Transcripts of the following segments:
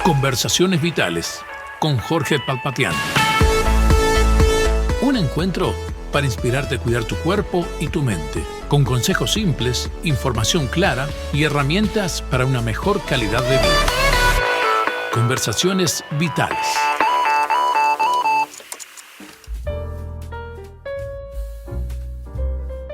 Conversaciones Vitales con Jorge Palpatián. Un encuentro para inspirarte a cuidar tu cuerpo y tu mente, con consejos simples, información clara y herramientas para una mejor calidad de vida. Conversaciones Vitales.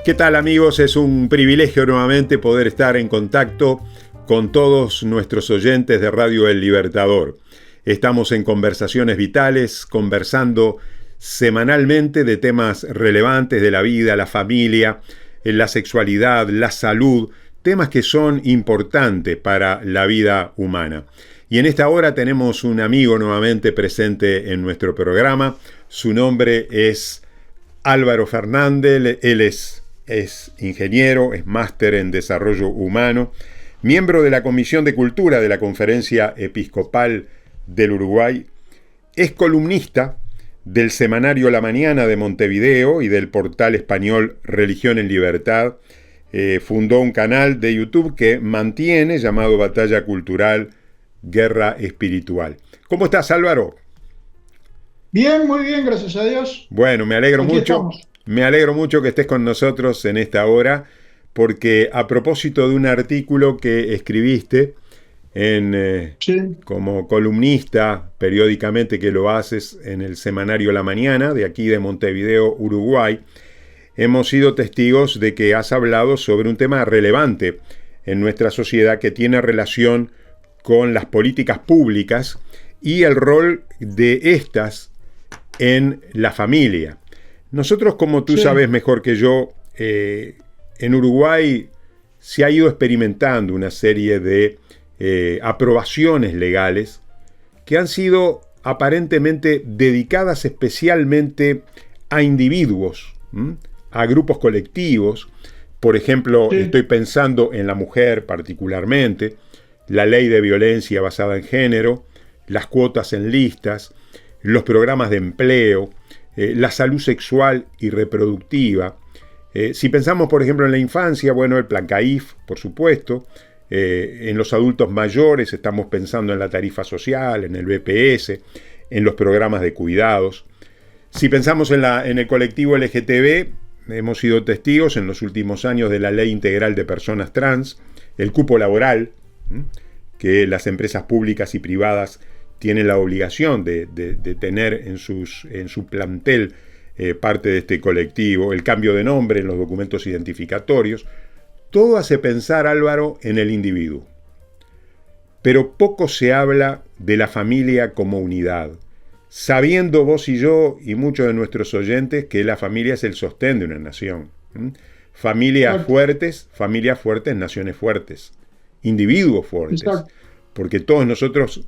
¿Qué tal, amigos? Es un privilegio nuevamente poder estar en contacto con todos nuestros oyentes de Radio El Libertador. Estamos en Conversaciones Vitales, conversando semanalmente de temas relevantes de la vida, la familia, la sexualidad, la salud, temas que son importantes para la vida humana. Y en esta hora tenemos un amigo nuevamente presente en nuestro programa. Su nombre es Álvaro Fernández. Él es ingeniero, es máster en desarrollo humano, miembro de la Comisión de Cultura de la Conferencia Episcopal del Uruguay, es columnista del semanario La Mañana de Montevideo y del portal español Religión en Libertad. Fundó un canal de YouTube que mantiene llamado Batalla Cultural, Guerra Espiritual. ¿Cómo estás, Álvaro? Bien, muy bien, gracias a Dios. Bueno, me alegro Aquí mucho. estamos. Me alegro mucho que estés con nosotros en esta hora, porque a propósito de un artículo que escribiste como columnista periódicamente, que lo haces en el semanario La Mañana de aquí de Montevideo, Uruguay, hemos sido testigos de que has hablado sobre un tema relevante en nuestra sociedad que tiene relación con las políticas públicas y el rol de estas en la familia. Nosotros, como tú sabes mejor que yo, en Uruguay se ha ido experimentando una serie de aprobaciones legales que han sido aparentemente dedicadas especialmente a individuos, a grupos colectivos. Por ejemplo, estoy pensando en la mujer particularmente, la ley de violencia basada en género, las cuotas en listas, los programas de empleo, la salud sexual y reproductiva. Si pensamos, por ejemplo, en la infancia, bueno, el plan CAIF, por supuesto. En los adultos mayores estamos pensando en la tarifa social, en el BPS, en los programas de cuidados. Si pensamos en el colectivo LGTB, hemos sido testigos en los últimos años de la Ley Integral de Personas Trans, el cupo laboral, que las empresas públicas y privadas tienen la obligación de tener en su plantel parte de este colectivo, el cambio de nombre en los documentos identificatorios. Todo hace pensar, Álvaro, en el individuo. Pero poco se habla de la familia como unidad, sabiendo vos y yo y muchos de nuestros oyentes que la familia es el sostén de una nación. Familias fuertes, naciones fuertes, individuos fuertes. Exacto. Porque todos nosotros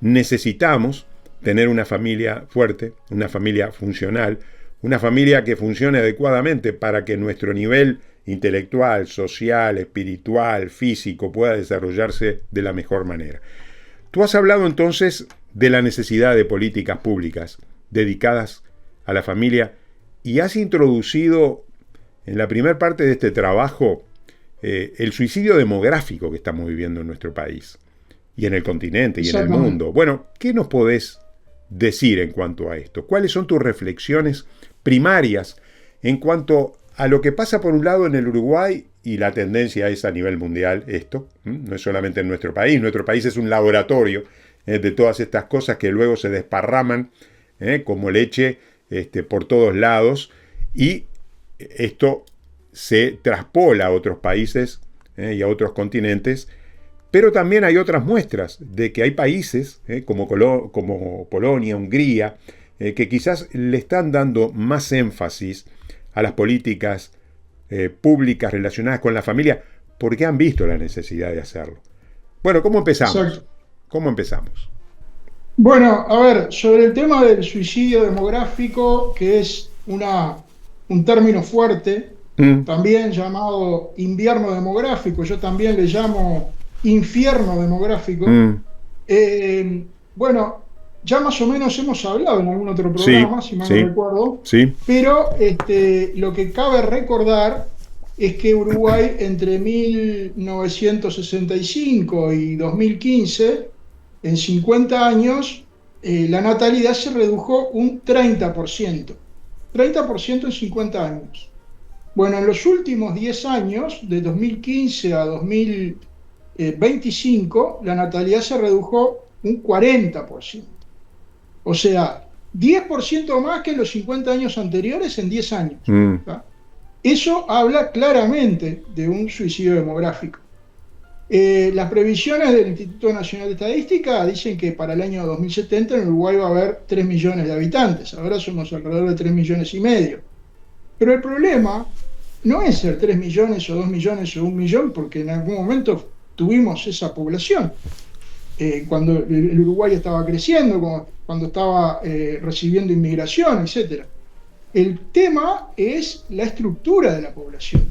necesitamos tener una familia fuerte, una familia funcional, una familia que funcione adecuadamente para que nuestro nivel intelectual, social, espiritual, físico pueda desarrollarse de la mejor manera. Tú has hablado entonces de la necesidad de políticas públicas dedicadas a la familia y has introducido en la primera parte de este trabajo el suicidio demográfico que estamos viviendo en nuestro país y en el continente y en el mundo. Bueno, ¿qué nos podés decir en cuanto a esto? ¿Cuáles son tus reflexiones primarias en cuanto a lo que pasa por un lado en el Uruguay, y la tendencia es a nivel mundial esto? No es solamente en nuestro país es un laboratorio de todas estas cosas que luego se desparraman como leche por todos lados, y esto se traspola a otros países y a otros continentes. Pero también hay otras muestras de que hay países como Polonia, Hungría, que quizás le están dando más énfasis a las políticas públicas relacionadas con la familia porque han visto la necesidad de hacerlo. Bueno, ¿cómo empezamos? Exacto. ¿Cómo empezamos? Bueno, a ver, sobre el tema del suicidio demográfico, que es un término fuerte, también llamado invierno demográfico, yo también le llamo infierno demográfico. Bueno, ya más o menos hemos hablado en algún otro programa, si mal no recuerdo, pero lo que cabe recordar es que Uruguay entre 1965 y 2015 en 50 años la natalidad se redujo un 30%. 30% en 50 años. Bueno, en los últimos 10 años, de 2015 a 2025, la natalidad se redujo un 40%. O sea, 10% más que en los 50 años anteriores en 10 años. Eso habla claramente de un suicidio demográfico. Las previsiones del Instituto Nacional de Estadística dicen que para el año 2070 en Uruguay va a haber 3 millones de habitantes. Ahora somos alrededor de 3 millones y medio. Pero el problema no es ser 3 millones o 2 millones o 1 millón, porque en algún momento tuvimos esa población. Cuando el Uruguay estaba creciendo, cuando estaba recibiendo inmigración, etc. El tema es la estructura de la población,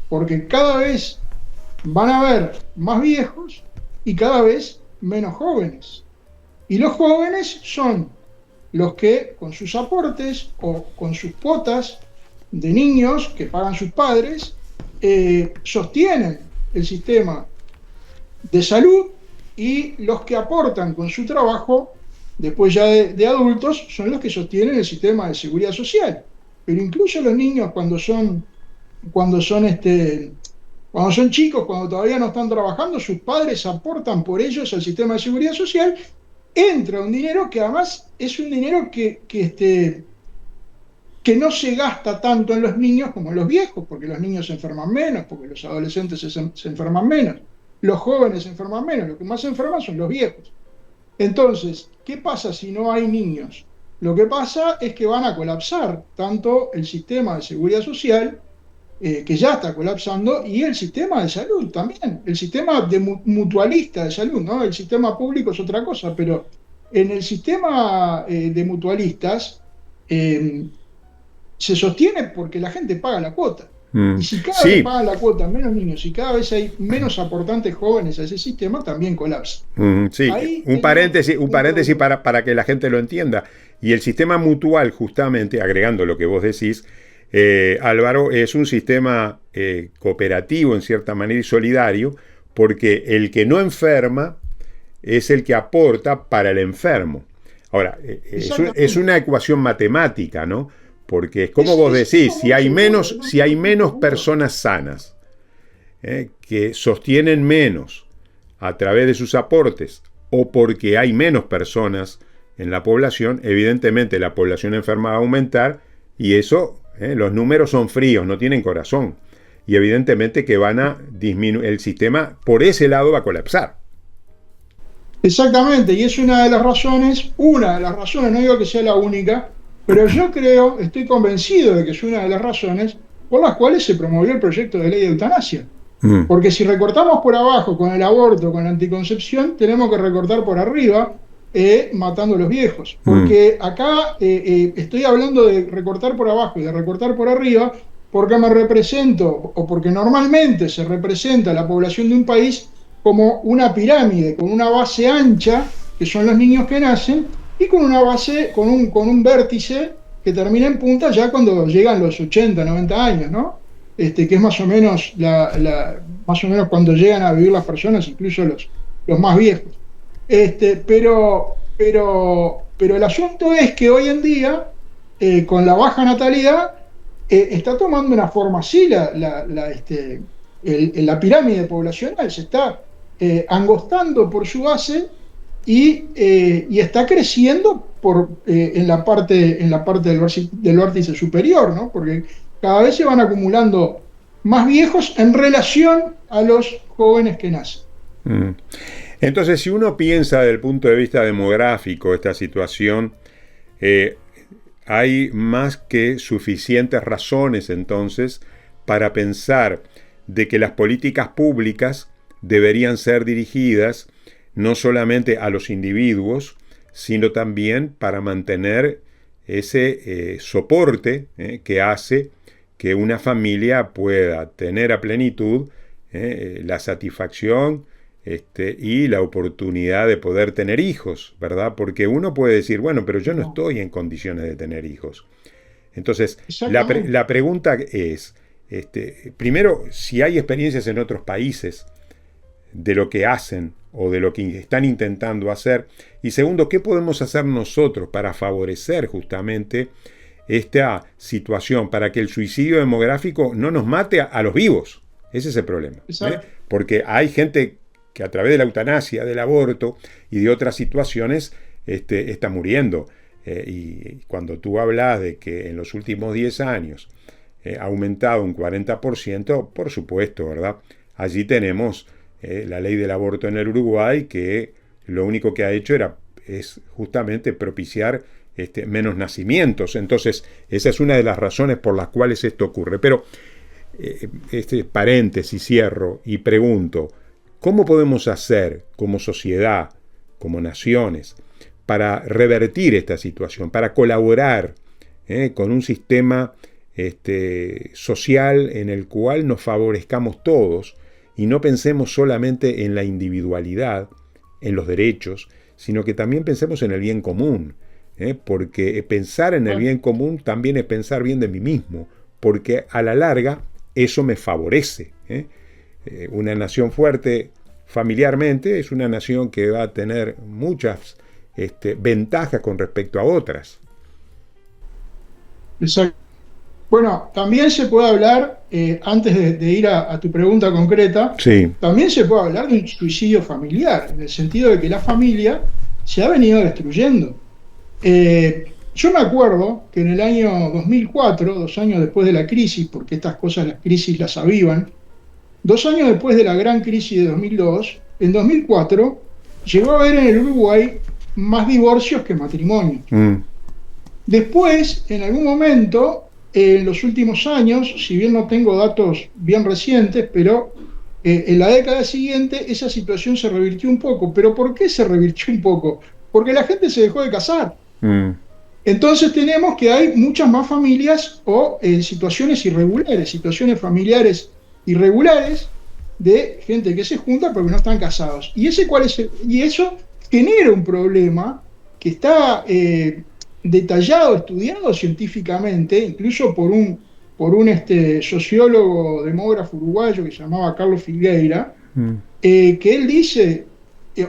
porque cada vez van a haber más viejos y cada vez menos jóvenes. Y los jóvenes son los que con sus aportes o con sus cuotas de niños que pagan sus padres sostienen el sistema de salud, y los que aportan con su trabajo después ya de adultos son los que sostienen el sistema de seguridad social. Pero incluso los niños cuando son chicos, cuando todavía no están trabajando, sus padres aportan por ellos al sistema de seguridad social. Entra un dinero que además es un dinero que no se gasta tanto en los niños como en los viejos, porque los niños se enferman menos, porque los adolescentes se enferman menos, los jóvenes se enferman menos, los que más se enferman son los viejos. Entonces, ¿qué pasa si no hay niños? Lo que pasa es que van a colapsar tanto el sistema de seguridad social, que ya está colapsando, y el sistema de salud también, el sistema mutualista de salud, ¿no? El sistema público es otra cosa, pero en el sistema de mutualistas se sostiene porque la gente paga la cuota. Y si cada vez pagan la cuota menos niños y cada vez hay menos aportantes jóvenes a ese sistema, también colapsa. Sí, un paréntesis para que la gente lo entienda. Y el sistema mutual, justamente, agregando lo que vos decís, Álvaro, es un sistema cooperativo en cierta manera y solidario, porque el que no enferma es el que aporta para el enfermo. Ahora, es una ecuación matemática, ¿no? Porque es como vos decís, si hay menos personas sanas que sostienen menos a través de sus aportes, o porque hay menos personas en la población, evidentemente la población enferma va a aumentar, y eso, los números son fríos, no tienen corazón, y evidentemente que van a disminuir, el sistema por ese lado va a colapsar. Exactamente, y es una de las razones, no digo que sea la única, pero yo estoy convencido de que es una de las razones por las cuales se promovió el proyecto de ley de eutanasia. Porque si recortamos por abajo con el aborto, con la anticoncepción, tenemos que recortar por arriba, matando a los viejos. Porque acá estoy hablando de recortar por abajo y de recortar por arriba, porque me represento, o porque normalmente se representa la población de un país como una pirámide, con una base ancha, que son los niños que nacen, y con una base, con un vértice que termina en punta ya cuando llegan los 80, 90 años, ¿no? Que es más o menos más o menos cuando llegan a vivir las personas, incluso los más viejos. Pero el asunto es que hoy en día, con la baja natalidad, está tomando una forma así la pirámide poblacional, se está angostando por su base y está creciendo en la parte del vértice superior, ¿no? Porque cada vez se van acumulando más viejos en relación a los jóvenes que nacen. Entonces, si uno piensa desde el punto de vista demográfico esta situación, hay más que suficientes razones entonces para pensar de que las políticas públicas deberían ser dirigidas no solamente a los individuos, sino también para mantener ese soporte que hace que una familia pueda tener a plenitud la satisfacción y la oportunidad de poder tener hijos, ¿verdad? Porque uno puede decir, bueno, pero yo no estoy en condiciones de tener hijos. Entonces, la pregunta es, primero, si hay experiencias en otros países de lo que hacen o de lo que están intentando hacer. Y segundo, ¿qué podemos hacer nosotros para favorecer justamente esta situación, para que el suicidio demográfico no nos mate a los vivos? Ese es el problema. Porque hay gente que a través de la eutanasia, del aborto y de otras situaciones está muriendo. Y cuando tú hablas de que en los últimos 10 años ha aumentado un 40%, por supuesto, ¿verdad? Allí tenemos la ley del aborto en el Uruguay, que lo único que ha hecho es justamente propiciar menos nacimientos. Entonces, esa es una de las razones por las cuales esto ocurre. Pero, paréntesis, cierro y pregunto, ¿cómo podemos hacer como sociedad, como naciones, para revertir esta situación, para colaborar con un sistema social en el cual nos favorezcamos todos y no pensemos solamente en la individualidad, en los derechos, sino que también pensemos en el bien común? Porque pensar en el bien común también es pensar bien de mí mismo, porque a la larga eso me favorece. Una nación fuerte familiarmente es una nación que va a tener muchas ventajas con respecto a otras. Exacto. Bueno, también se puede hablar, antes de ir a tu pregunta concreta, sí, también se puede hablar de un suicidio familiar, en el sentido de que la familia se ha venido destruyendo. Yo me acuerdo que en el año 2004, 2 años después de la crisis, porque estas cosas las crisis las avivan, 2 años después de la gran crisis de 2002, en 2004 llegó a haber en el Uruguay más divorcios que matrimonios. Después, en algún momento, en los últimos años, si bien no tengo datos bien recientes, pero en la década siguiente esa situación se revirtió un poco. ¿Pero por qué se revirtió un poco? Porque la gente se dejó de casar. Entonces tenemos que hay muchas más familias o situaciones irregulares, situaciones familiares irregulares de gente que se junta porque no están casados. ¿Y eso genera un problema que está detallado, estudiado científicamente, incluso por un sociólogo demógrafo uruguayo que se llamaba Carlos Filgueira, que él dice,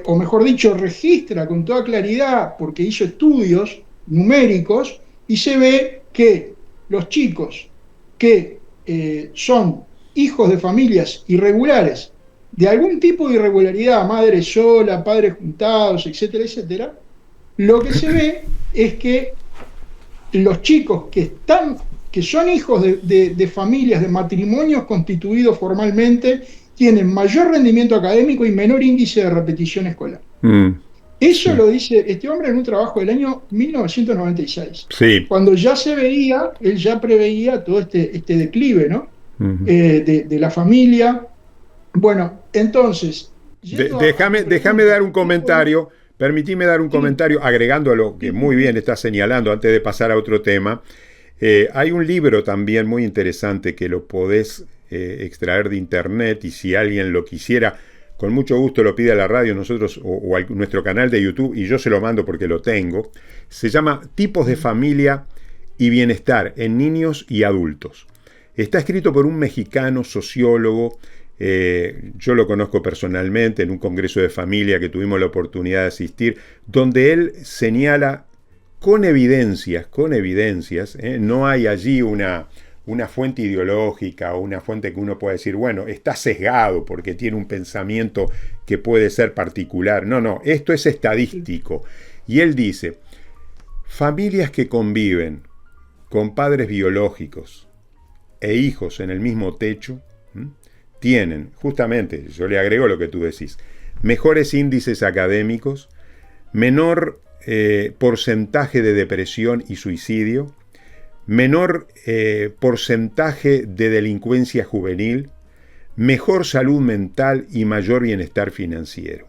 o mejor dicho, registra con toda claridad, porque hizo estudios numéricos, y se ve que los chicos que son hijos de familias irregulares, de algún tipo de irregularidad, madre sola, padres juntados, etcétera, etcétera, lo que se ve es que los chicos que son hijos de familias, de matrimonios constituidos formalmente, tienen mayor rendimiento académico y menor índice de repetición escolar. Eso lo dice este hombre en un trabajo del año 1996. Sí. Cuando ya se veía, él ya preveía todo este declive, ¿no? De la familia. Bueno, entonces... Déjame dar un comentario. Permitime dar un comentario agregando a lo que muy bien estás señalando antes de pasar a otro tema. Hay un libro también muy interesante que lo podés extraer de internet, y si alguien lo quisiera, con mucho gusto lo pide a la radio, nosotros o a nuestro canal de YouTube, y yo se lo mando porque lo tengo. Se llama Tipos de familia y bienestar en niños y adultos. Está escrito por un mexicano sociólogo. Yo lo conozco personalmente en un congreso de familia que tuvimos la oportunidad de asistir, donde él señala con evidencias, no hay allí una fuente ideológica o una fuente que uno pueda decir, bueno, está sesgado porque tiene un pensamiento que puede ser particular. No, esto es estadístico. Y él dice, familias que conviven con padres biológicos e hijos en el mismo techo, tienen, justamente, yo le agrego lo que tú decís, mejores índices académicos, menor porcentaje de depresión y suicidio, menor porcentaje de delincuencia juvenil, mejor salud mental y mayor bienestar financiero.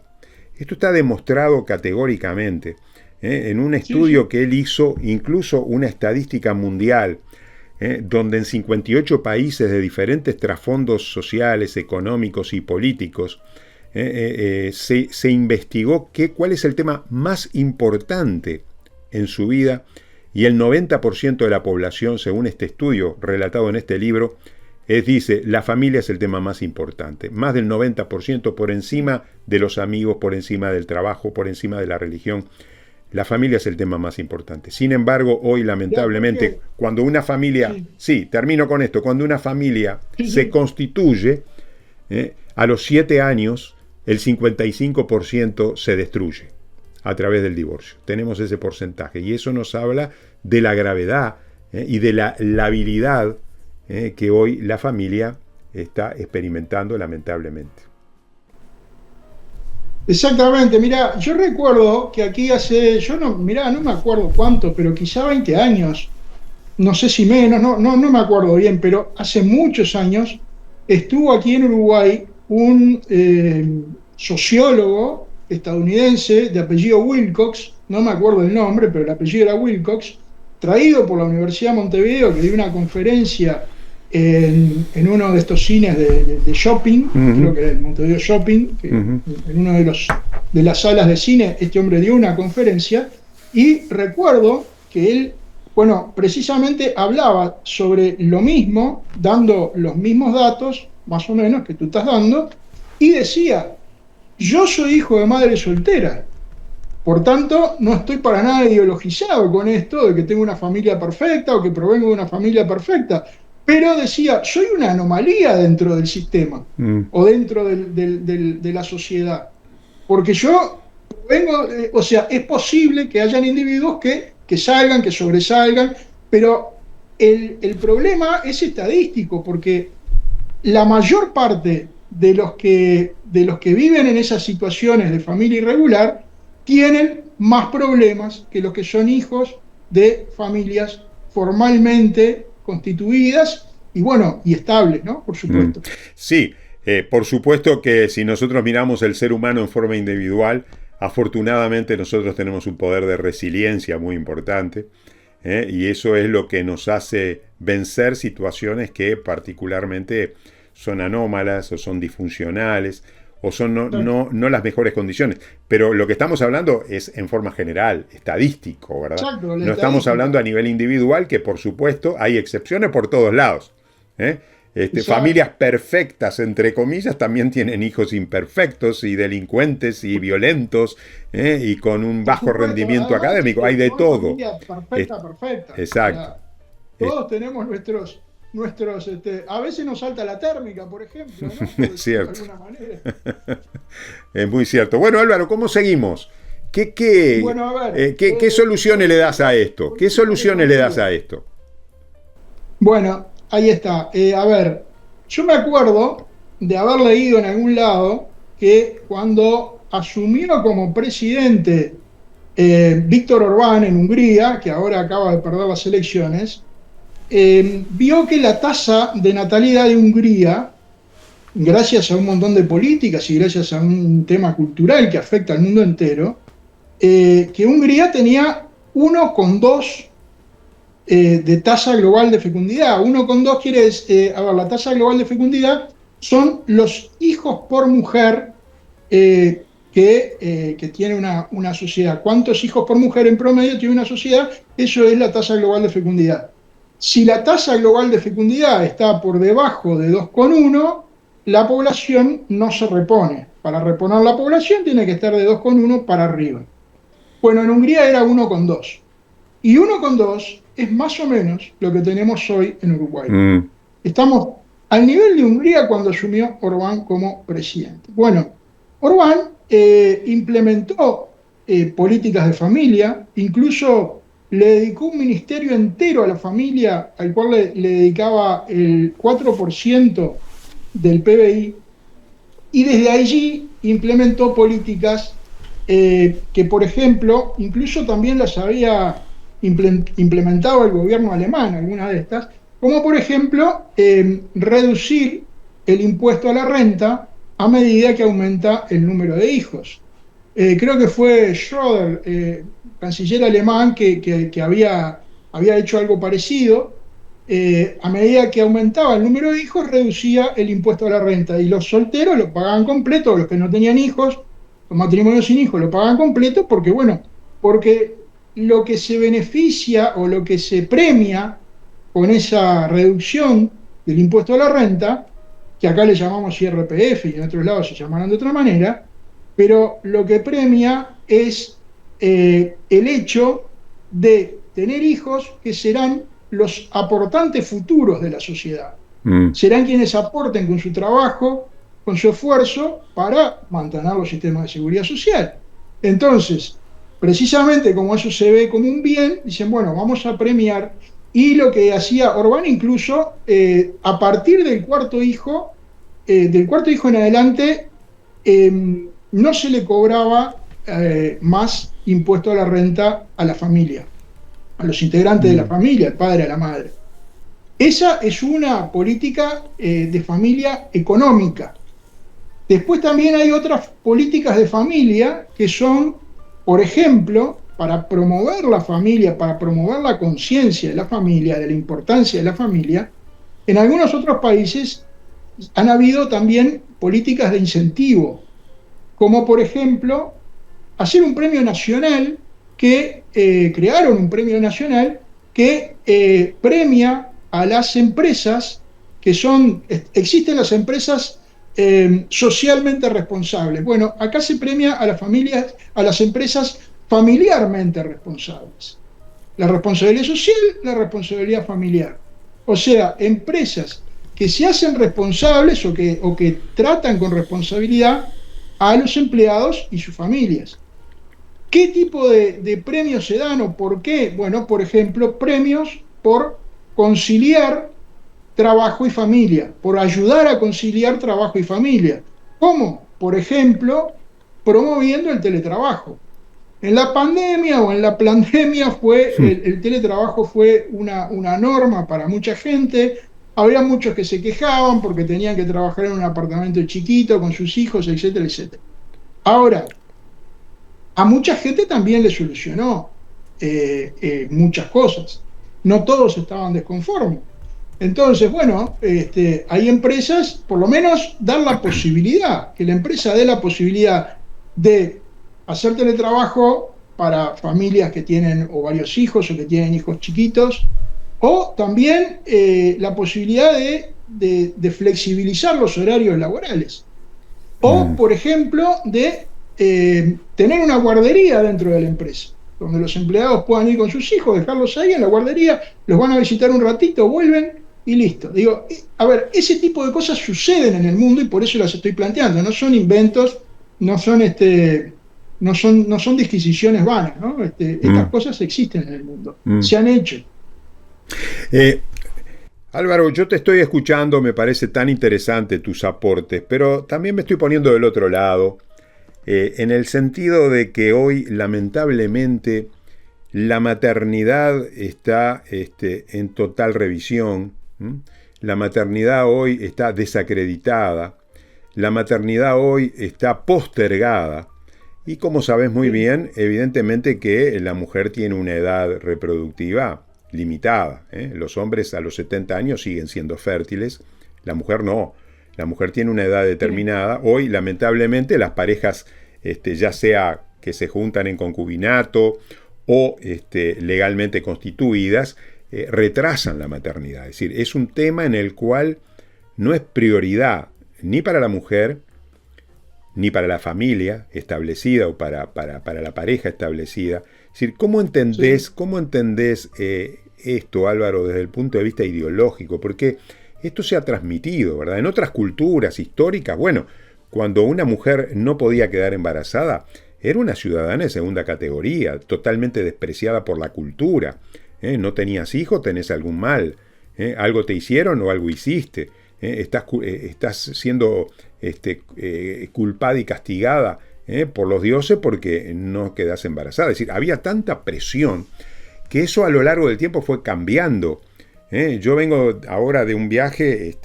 Esto está demostrado categóricamente en un estudio que él hizo, incluso una estadística mundial, donde en 58 países de diferentes trasfondos sociales, económicos y políticos, se investigó cuál es el tema más importante en su vida, y el 90% de la población, según este estudio relatado en este libro, dice, la familia es el tema más importante, más del 90% por encima de los amigos, por encima del trabajo, por encima de la religión. La familia es el tema más importante. Sin embargo, hoy lamentablemente, cuando una familia, sí, termino con esto, cuando una familia se constituye, a los 7 años el 55% se destruye a través del divorcio. Tenemos ese porcentaje y eso nos habla de la gravedad y de la labilidad que hoy la familia está experimentando lamentablemente. Exactamente, mira, yo recuerdo que aquí no me acuerdo cuánto, pero quizá 20 años, no sé si menos, no me acuerdo bien, pero hace muchos años estuvo aquí en Uruguay un sociólogo estadounidense de apellido Wilcox, no me acuerdo el nombre, pero el apellido era Wilcox, traído por la Universidad de Montevideo, que dio una conferencia en uno de estos cines de shopping, creo que era el Montevideo Shopping, que en una de las salas de cine este hombre dio una conferencia, y recuerdo que él, precisamente hablaba sobre lo mismo, dando los mismos datos, más o menos, que tú estás dando, y decía, yo soy hijo de madre soltera, por tanto, no estoy para nada ideologizado con esto de que tengo una familia perfecta o que provengo de una familia perfecta. Pero decía, soy una anomalía dentro del sistema o dentro de la sociedad. Porque yo vengo, es posible que hayan individuos que salgan, que sobresalgan, pero el problema es estadístico, porque la mayor parte de los que viven en esas situaciones de familia irregular tienen más problemas que los que son hijos de familias formalmente constituidas y estables, ¿no? Por supuesto. Sí, por supuesto que si nosotros miramos el ser humano en forma individual, afortunadamente nosotros tenemos un poder de resiliencia muy importante, y eso es lo que nos hace vencer situaciones que particularmente son anómalas o son disfuncionales o son no las mejores condiciones. Pero lo que estamos hablando es en forma general, estadístico, ¿verdad? Exacto, no estamos hablando a nivel individual, que por supuesto hay excepciones por todos lados. Familias perfectas, entre comillas, también tienen hijos imperfectos y delincuentes y violentos, y con un bajo rendimiento académico. Hay de todo. Perfecta. Exacto. Todos tenemos nuestros a veces nos salta la térmica, por ejemplo, ¿no? Es cierto. De alguna manera. Es muy cierto. Bueno, Álvaro, ¿cómo seguimos? ¿Qué soluciones le das a esto? ¿Qué soluciones le das a esto? Bueno, ahí está. Yo me acuerdo de haber leído en algún lado que cuando asumió como presidente Víctor Orbán en Hungría, que ahora acaba de perder las elecciones, vio que la tasa de natalidad de Hungría, gracias a un montón de políticas y gracias a un tema cultural que afecta al mundo entero, que Hungría tenía 1,2 de tasa global de fecundidad. 1,2 quiere decir, la tasa global de fecundidad son los hijos por mujer que tiene una sociedad. ¿Cuántos hijos por mujer en promedio tiene una sociedad? Eso es la tasa global de fecundidad. Si la tasa global de fecundidad está por debajo de 2,1, la población no se repone. Para reponer la población tiene que estar de 2,1 para arriba. Bueno, en Hungría era 1,2. Y 1,2 es más o menos lo que tenemos hoy en Uruguay. Estamos al nivel de Hungría cuando asumió Orbán como presidente. Bueno, Orbán implementó políticas de familia, incluso le dedicó un ministerio entero a la familia, al cual le dedicaba el 4% del PBI, y desde allí implementó políticas que, por ejemplo, incluso también las había implementado el gobierno alemán, algunas de estas, como por ejemplo reducir el impuesto a la renta a medida que aumenta el número de hijos. Creo que fue Schröder, canciller alemán, que había hecho algo parecido. A medida que aumentaba el número de hijos, reducía el impuesto a la renta, y los solteros lo pagaban completo, los que no tenían hijos, los matrimonios sin hijos lo pagaban completo, porque lo que se beneficia o lo que se premia con esa reducción del impuesto a la renta, que acá le llamamos IRPF y en otros lados se llamarán de otra manera, pero lo que premia es el hecho de tener hijos que serán los aportantes futuros de la sociedad. Serán quienes aporten con su trabajo, con su esfuerzo, para mantener los sistemas de seguridad social. Entonces, precisamente como eso se ve como un bien, dicen, bueno, vamos a premiar. Y lo que hacía Orbán incluso, a partir del cuarto hijo en adelante, no se le cobraba más impuesto a la renta a la familia, a los integrantes de la familia, al padre, a la madre. Esa es una política de familia económica. Después también hay otras políticas de familia que son, por ejemplo, para promover la familia, para promover la conciencia de la familia, de la importancia de la familia. En algunos otros países han habido también políticas de incentivo, como por ejemplo hacer un premio nacional crearon un premio nacional que premia a las empresas existen las empresas socialmente responsables. Bueno, acá se premia a las familias, a las empresas familiarmente responsables. La responsabilidad social, la responsabilidad familiar. O sea, empresas que se hacen responsables o que tratan con responsabilidad a los empleados y sus familias. ¿Qué tipo de premios se dan o por qué? Bueno, por ejemplo, premios por conciliar trabajo y familia, por ayudar a conciliar trabajo y familia. ¿Cómo? Por ejemplo, promoviendo el teletrabajo. En la pandemia o en la pandemia el teletrabajo fue una norma para mucha gente. Había muchos que se quejaban porque tenían que trabajar en un apartamento chiquito con sus hijos, etcétera, etcétera. Ahora, a mucha gente también le solucionó muchas cosas. No todos estaban desconformes. Entonces, bueno, hay empresas, por lo menos dar la posibilidad, que la empresa dé la posibilidad de hacer teletrabajo para familias que tienen o varios hijos o que tienen hijos chiquitos, o también la posibilidad de flexibilizar los horarios laborales. O, por ejemplo, de tener una guardería dentro de la empresa, donde los empleados puedan ir con sus hijos, dejarlos ahí en la guardería, los van a visitar un ratito, vuelven y listo. Digo, a ver, ese tipo de cosas suceden en el mundo y por eso las estoy planteando. No son inventos, no son disquisiciones vanas, ¿no? Estas cosas existen en el mundo, se han hecho. Álvaro, yo te estoy escuchando, me parece tan interesante tus aportes, pero también me estoy poniendo del otro lado, en el sentido de que hoy, lamentablemente, la maternidad está en total revisión. La maternidad hoy está desacreditada, la maternidad hoy está postergada y como sabes muy bien, evidentemente que la mujer tiene una edad reproductiva limitada. Los hombres a los 70 años siguen siendo fértiles, la mujer no. La mujer tiene una edad determinada. Hoy, lamentablemente, las parejas, ya sea que se juntan en concubinato o legalmente constituidas, retrasan la maternidad. Es decir, es un tema en el cual no es prioridad ni para la mujer, ni para la familia establecida o para la pareja establecida. Es decir, ¿cómo entendés esto, Álvaro, desde el punto de vista ideológico? Porque esto se ha transmitido, ¿verdad? En otras culturas históricas, bueno, cuando una mujer no podía quedar embarazada, era una ciudadana de segunda categoría, totalmente despreciada por la cultura. No tenías hijo, tenés algún mal. Algo te hicieron o algo hiciste. Estás siendo culpada y castigada por los dioses porque no quedás embarazada. Es decir, había tanta presión que eso a lo largo del tiempo fue cambiando. Yo vengo ahora de un viaje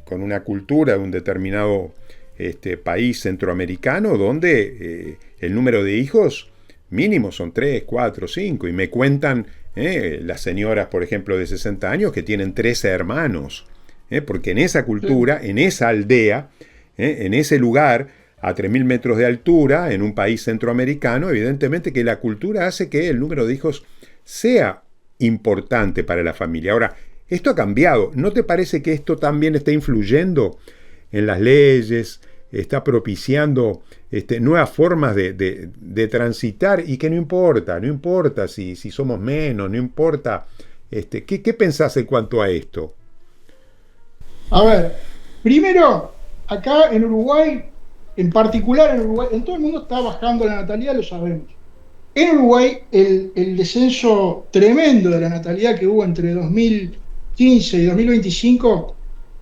con una cultura de un determinado país centroamericano donde el número de hijos mínimo son 3, 4, 5 y me cuentan las señoras, por ejemplo, de 60 años que tienen 13 hermanos, porque en esa cultura, en esa aldea, en ese lugar, a 3.000 metros de altura, en un país centroamericano, evidentemente que la cultura hace que el número de hijos sea importante para la familia. Ahora, Esto ha cambiado. ¿No te parece que esto también está influyendo en las leyes, está propiciando nuevas formas de transitar y que no importa si somos menos, no importa? ¿Qué pensás en cuanto a esto? A ver, primero, acá en Uruguay, en particular en Uruguay, en todo el mundo está bajando la natalidad, lo sabemos. En Uruguay, el descenso tremendo de la natalidad que hubo entre 2015 y 2025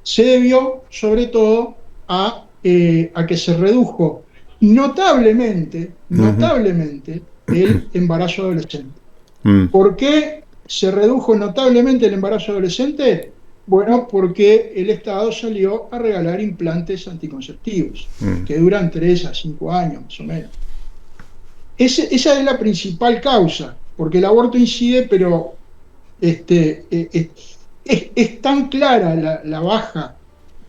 se debió sobre todo a que se redujo notablemente el embarazo adolescente. ¿Por qué se redujo notablemente el embarazo adolescente? Bueno, porque el Estado salió a regalar implantes anticonceptivos, que duran 3 a 5 años más o menos. Esa es la principal causa, porque el aborto incide, pero es tan clara la baja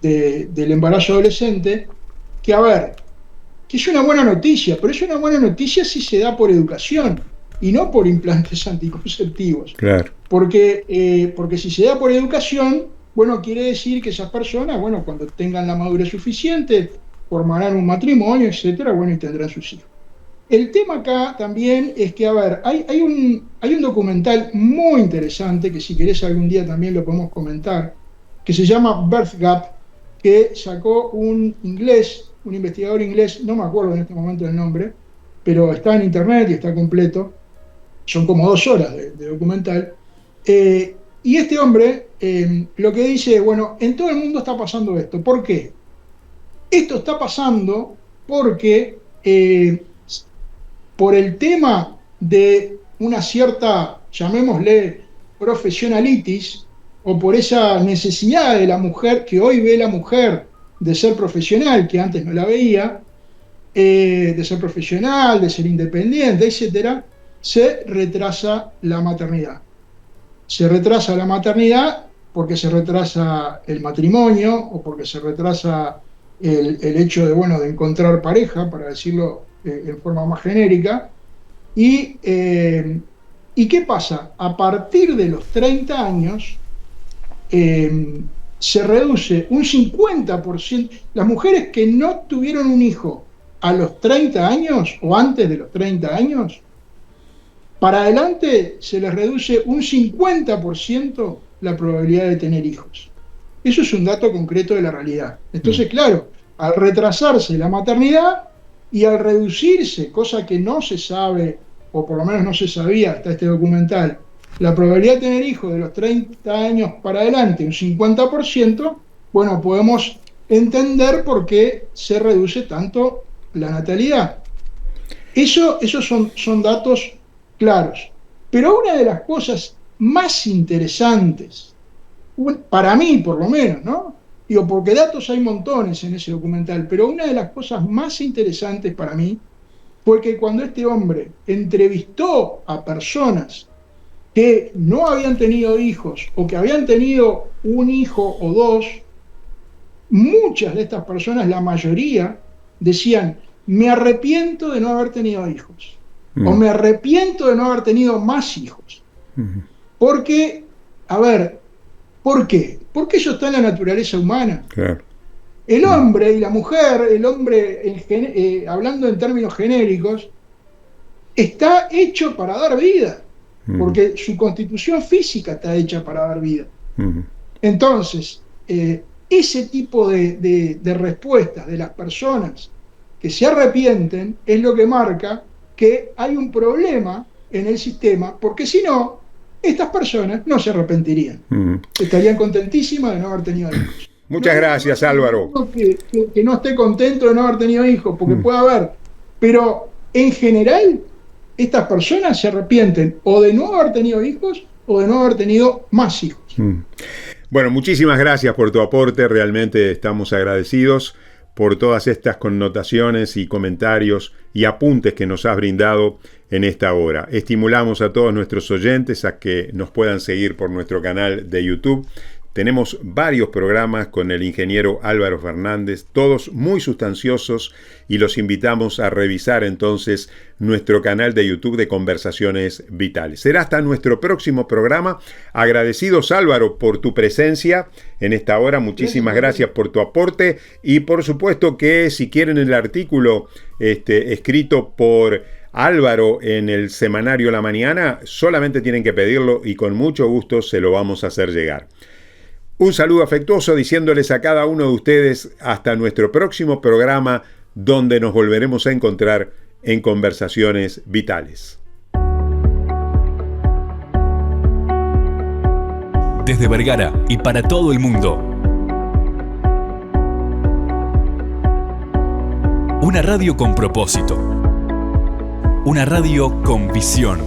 del embarazo adolescente que, a ver, que es una buena noticia, pero es una buena noticia si se da por educación y no por implantes anticonceptivos. Claro. Porque si se da por educación, bueno, quiere decir que esas personas, bueno, cuando tengan la madurez suficiente, formarán un matrimonio, etcétera, bueno, y tendrán sus hijos. El tema acá también es que, a ver, hay un documental muy interesante, que si querés algún día también lo podemos comentar, que se llama Birth Gap, que sacó un investigador inglés, no me acuerdo en este momento el nombre, pero está en internet y está completo, son como 2 horas de documental, y este hombre lo que dice, bueno, en todo el mundo está pasando esto. ¿Por qué? Esto está pasando porque por el tema de una cierta, llamémosle, profesionalitis, o por esa necesidad de la mujer, que hoy ve la mujer de ser profesional, que antes no la veía, de ser profesional, de ser independiente, etcétera, se retrasa la maternidad. Se retrasa la maternidad porque se retrasa el matrimonio o porque se retrasa el hecho de, bueno, de encontrar pareja, para decirlo en forma más genérica. ¿Y qué pasa? A partir de los 30 años se reduce un 50%. Las mujeres que no tuvieron un hijo a los 30 años o antes de los 30 años, para adelante se les reduce un 50% la probabilidad de tener hijos. Eso es un dato concreto de la realidad. Entonces, claro, al retrasarse la maternidad y al reducirse, cosa que no se sabe, o por lo menos no se sabía hasta este documental, la probabilidad de tener hijos de los 30 años para adelante, un 50%, bueno, podemos entender por qué se reduce tanto la natalidad. Esos son datos claros. Pero una de las cosas más interesantes, para mí por lo menos, ¿no? Digo, porque datos hay montones en ese documental, pero una de las cosas más interesantes para mí fue que cuando este hombre entrevistó a personas que no habían tenido hijos o que habían tenido un hijo o 2, muchas de estas personas, la mayoría, decían: me arrepiento de no haber tenido hijos, o me arrepiento de no haber tenido más hijos. Porque, a ver, ¿por qué? Porque eso está en la naturaleza humana. Claro. El hombre y la mujer, el hombre, hablando en términos genéricos, está hecho para dar vida, porque su constitución física está hecha para dar vida. Entonces, ese tipo de respuestas de las personas que se arrepienten es lo que marca que hay un problema en el sistema, porque si no, estas personas no se arrepentirían. Estarían contentísimas de no haber tenido hijos. Muchas gracias, Álvaro. Que no esté contento de no haber tenido hijos, porque puede haber, pero en general estas personas se arrepienten o de no haber tenido hijos o de no haber tenido más hijos. Bueno, muchísimas gracias por tu aporte, realmente estamos agradecidos por todas estas connotaciones y comentarios y apuntes que nos has brindado en esta hora. Estimulamos a todos nuestros oyentes a que nos puedan seguir por nuestro canal de YouTube, Tenemos varios programas con el ingeniero Álvaro Fernández, todos muy sustanciosos, y los invitamos a revisar entonces nuestro canal de YouTube de Conversaciones Vitales. Será hasta nuestro próximo programa. Agradecidos, Álvaro, por tu presencia en esta hora. Muchísimas gracias por tu aporte, y por supuesto que si quieren el artículo escrito por Álvaro en el semanario La Mañana, solamente tienen que pedirlo y con mucho gusto se lo vamos a hacer llegar. Un saludo afectuoso diciéndoles a cada uno de ustedes hasta nuestro próximo programa, donde nos volveremos a encontrar en Conversaciones Vitales. Desde Vergara y para todo el mundo. Una radio con propósito. Una radio con visión.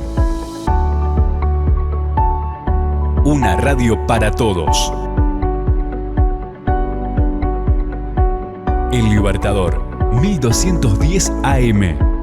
Una radio para todos. El Libertador, 1210 AM.